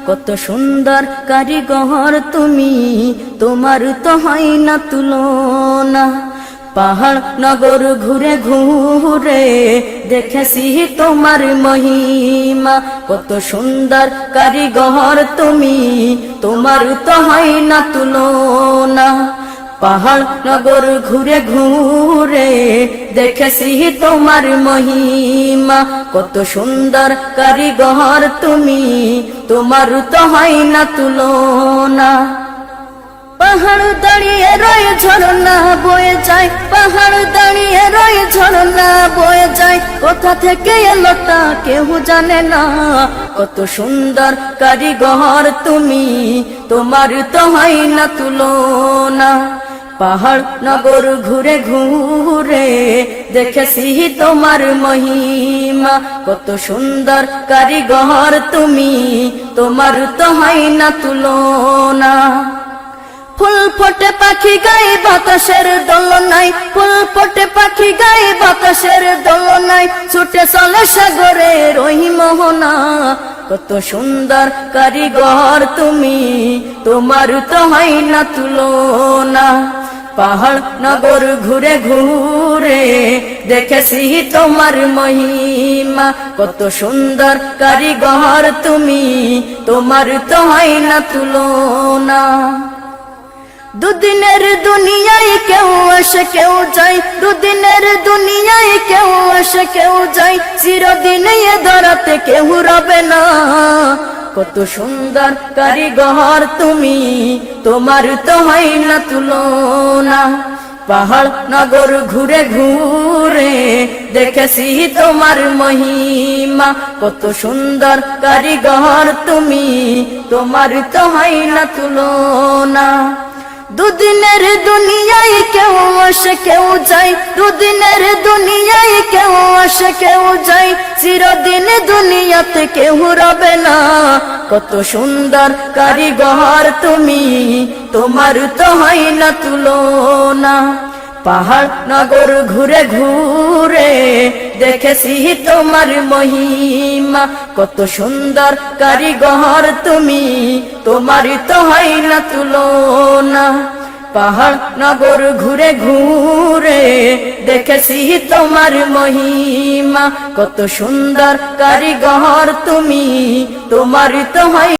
কত সুন্দর কারিগর তুমি, তোমার তো হয় না তুলনা। পাহাড় নগর ঘুরে ঘুরে দেখেছি তোমার মহিমা, কত সুন্দর কারিগর তুমি, তোমার তো হয় না তুলনা। পাহাড় নগর ঘুরে ঘুরে দেখেছি তোমার মহিমা, কত সুন্দর কারিগর তুমি, তোমার তো হয় না তুলনা। পাহাড় দাঁড়িয়ে রয়ে ঝরনা বয়ে যায়, পাহাড় দাঁড়িয়ে রয়ে ঝরনা বয়ে যায়, কোথা থেকে এলো তা কেউ জানে না। কত সুন্দর কারিগর তুমি, তোমার তো হয় না তুলনা। পাহাড় নগর ঘুরে ঘুরে দেখেছি তোমার মহিমা, কত সুন্দর কারিগর তুমি, তোমার তো হয় না তুলনা। ফুল ফোটে পাখি গায়ে বাতাসের দোলনায়, ফুল ফোটে পাখি গায়ে বাতাসের দোলনায়, ছুটে চলে সাগরের ওই মোহনা। কত সুন্দর কারিগর তুমি, তোমার তো হয় না তুলনা। পাহাড় নগর ঘুরে ঘুরে দেখেছি তোমার মহিমা, কত সুন্দর কারিগর তুমি, তোমার তো হয় না তুলনা। দুদিনের দুনিয়ায় কেউ আসে কেউ যায়, দুদিনের দুনিয়ায় কেউ আসে কেউ যায়, চিরদিন এ ধরাতে কেউ রবে না। কত সুন্দর কারিগর তুমি, তোমার তো হয় না তুলনা। পাহাড় নগর ঘুরে ঘুরে দেখেছি তোমার মহিমা, কত সুন্দর কারিগর তুমি, তোমার তো হয় না তুলনা। দুদিনের দুনিয়ায় কেউ আসে কেউ যায়, দুদিনের দুনিয়ায় কেউ আসে কেউ যায়, চিরদিন দুনিয়াতে কেউ রবে না। কত সুন্দর কারিগর তুমি, তোমার তো হয় না তুলনা। পাহাড় নগর ঘুরে ঘুরে দেখেছি তোমার মহিমা, কত সুন্দর কারিগর তুমি, তোমার তো হয় না তুলনা। পাহাড় নগর ঘুরে ঘুরে দেখেছি তোমার মহিমা, কত সুন্দর কারিগর তুমি, তোমার তো হয়